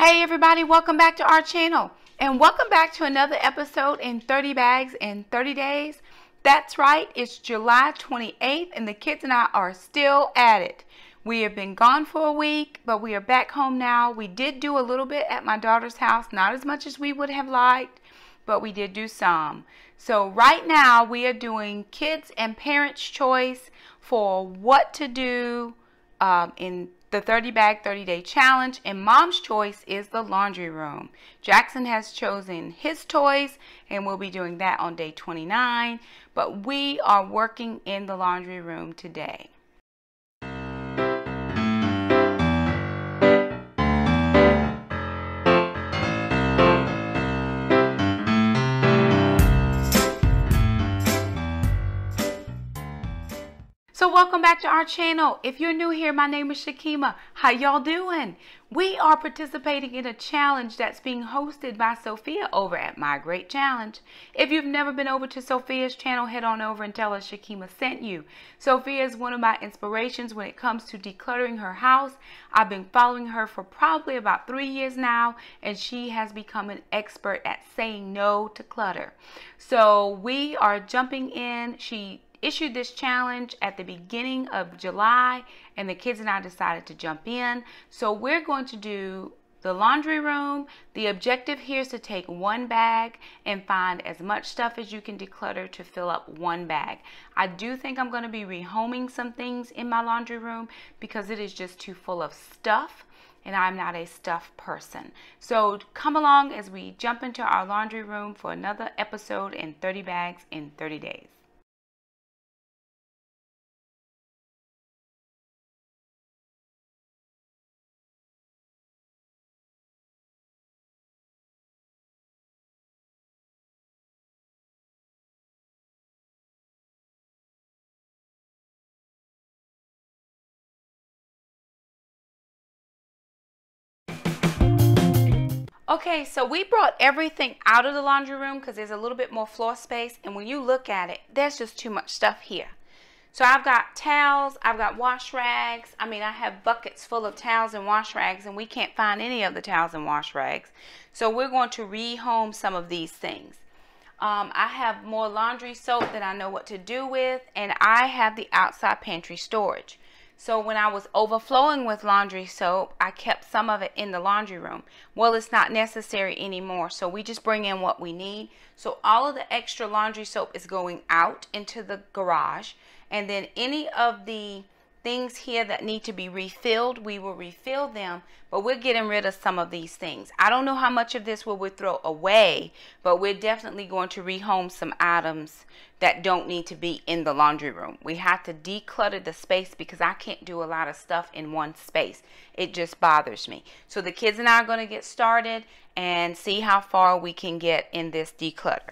Hey everybody, welcome back to our channel and welcome back to another episode in 30 bags in 30 days. That's right, it's July 28th and the kids and I are still at it. We have been gone for a week, but we are back home now. We did do a little bit at my daughter's house, not as much as we would have liked, but we did do some. So right now we are doing kids and parents' choice for what to do in the 30 bag 30 day challenge, and mom's choice is the laundry room. Jackson has chosen his toys and we'll be doing that on day 29, but we are working in the laundry room today. So welcome back to our channel. If you're new here, my name is Shakema. How y'all doing? We are participating in a challenge that's being hosted by Sophia over at My Great Challenge. If you've never been over to Sophia's channel, head on over and tell her Shakema sent you. Sophia is one of my inspirations when it comes to decluttering her house. I've been following her for probably about 3 years now, and she has become an expert at saying no to clutter. So we are jumping in. She issued this challenge at the beginning of July and the kids and I decided to jump in. So we're going to do the laundry room. The objective here is to take one bag and find as much stuff as you can declutter to fill up one bag. I do think I'm going to be rehoming some things in my laundry room because it is just too full of stuff and I'm not a stuff person. So come along as we jump into our laundry room for another episode in 30 bags in 30 days. Okay, so we brought everything out of the laundry room because there's a little bit more floor space, and when you look at it, there's just too much stuff here. So I've got towels, I've got wash rags. I have buckets full of towels and wash rags, and we can't find any of the towels and wash rags. So we're going to rehome some of these things. I have more laundry soap that I know what to do with, and I have the outside pantry storage. So when I was overflowing with laundry soap, I kept some of it in the laundry room. Well, it's not necessary anymore, so we just bring in what we need. So all of the extra laundry soap is going out into the garage, and then any of the things here that need to be refilled, we will refill them, but we're getting rid of some of these things. I don't know how much of this we would throw away, but we're definitely going to rehome some items that don't need to be in the laundry room. We have to declutter the space because I can't do a lot of stuff in one space. It just bothers me. So the kids and I are going to get started and see how far we can get in this declutter.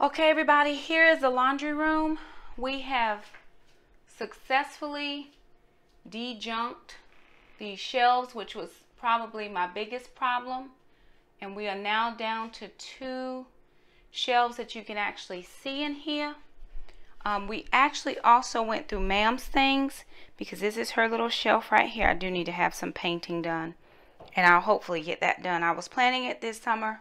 Okay, everybody, here is the laundry room. We have successfully dejunked these shelves, which was probably my biggest problem. And we are now down to 2 shelves that you can actually see in here. We actually also went through Ma'am's things because this is her little shelf right here. I do need to have some painting done, and I'll hopefully get that done. I was planning it this summer,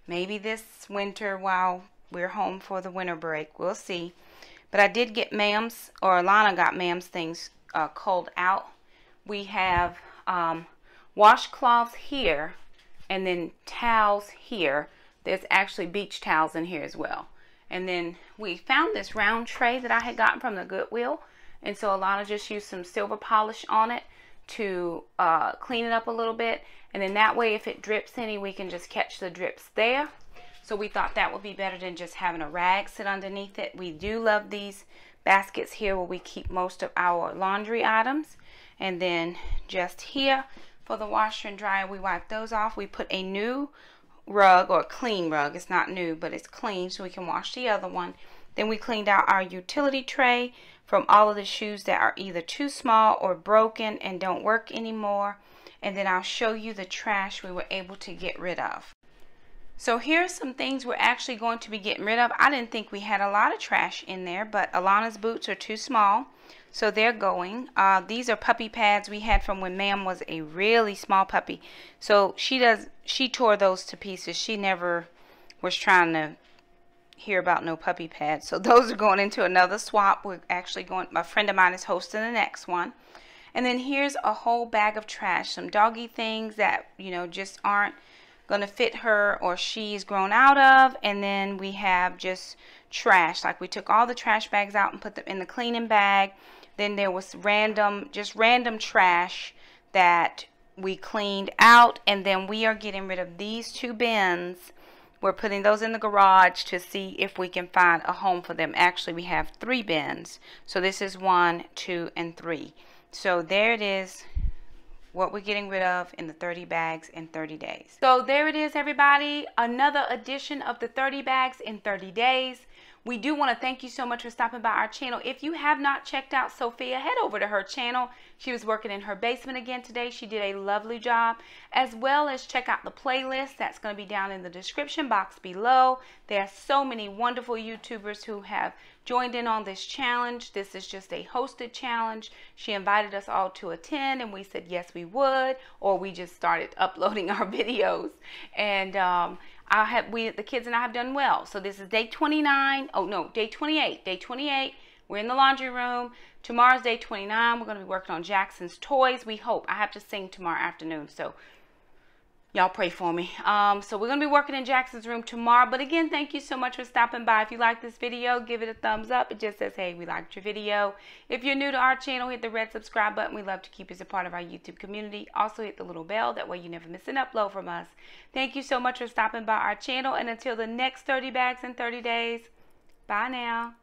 maybe this winter while we're home for the winter break. We'll see. But I did get Ma'am's, or Alana got Ma'am's things culled out. We have washcloths here and then towels here. There's actually beach towels in here as well. And then we found this round tray that I had gotten from the Goodwill. And so Alana just used some silver polish on it to clean it up a little bit. And then that way, if it drips any, we can just catch the drips there. So we thought that would be better than just having a rag sit underneath it. We do love these baskets here where we keep most of our laundry items. And then just here for the washer and dryer, we wipe those off. We put a new rug, or a clean rug. It's not new, but it's clean, so we can wash the other one. Then we cleaned out our utility tray from all of the shoes that are either too small or broken and don't work anymore. And then I'll show you the trash we were able to get rid of. So here's some things we're actually going to be getting rid of. I didn't think we had a lot of trash in there, but Alana's boots are too small, so they're going. These are puppy pads we had from when Ma'am was a really small puppy. So she tore those to pieces. She never was trying to hear about no puppy pads. So those are going into another swap. We're actually going, a friend of mine is hosting the next one. And then here's a whole bag of trash, some doggy things that, you know, just aren't going to fit her or she's grown out of. And then we have just trash, like we took all the trash bags out and put them in the cleaning bag. Then there was just random trash that we cleaned out. And then we are getting rid of these 2 bins. We're putting those in the garage to see if we can find a home for them. Actually, we have 3 bins. So this is 1, 2, and 3. So there it is, what we're getting rid of in the 30 bags in 30 days. So there it is, everybody. Another edition of the 30 bags in 30 days. We do want to thank you so much for stopping by our channel. If you have not checked out Sophia, head over to her channel. She was working in her basement again today. She did a lovely job. As well as check out the playlist. That's going to be down in the description box below. There are so many wonderful YouTubers who have joined in on this challenge. This is just a hosted challenge. She invited us all to attend and we said yes we would, or we just started uploading our videos. And the kids and I have done well. So this is day 29. Oh no, day 28. Day 28. We're in the laundry room. Tomorrow's day 29. We're going to be working on Jackson's toys. We hope. I have to sing tomorrow afternoon, so y'all pray for me. So we're going to be working in Jackson's room tomorrow. But again, thank you so much for stopping by. If you like this video, give it a thumbs up. It just says, hey, we liked your video. If you're new to our channel, hit the red subscribe button. We love to keep you as a part of our YouTube community. Also hit the little bell. That way you never miss an upload from us. Thank you so much for stopping by our channel. And until the next 30 bags in 30 days, bye now.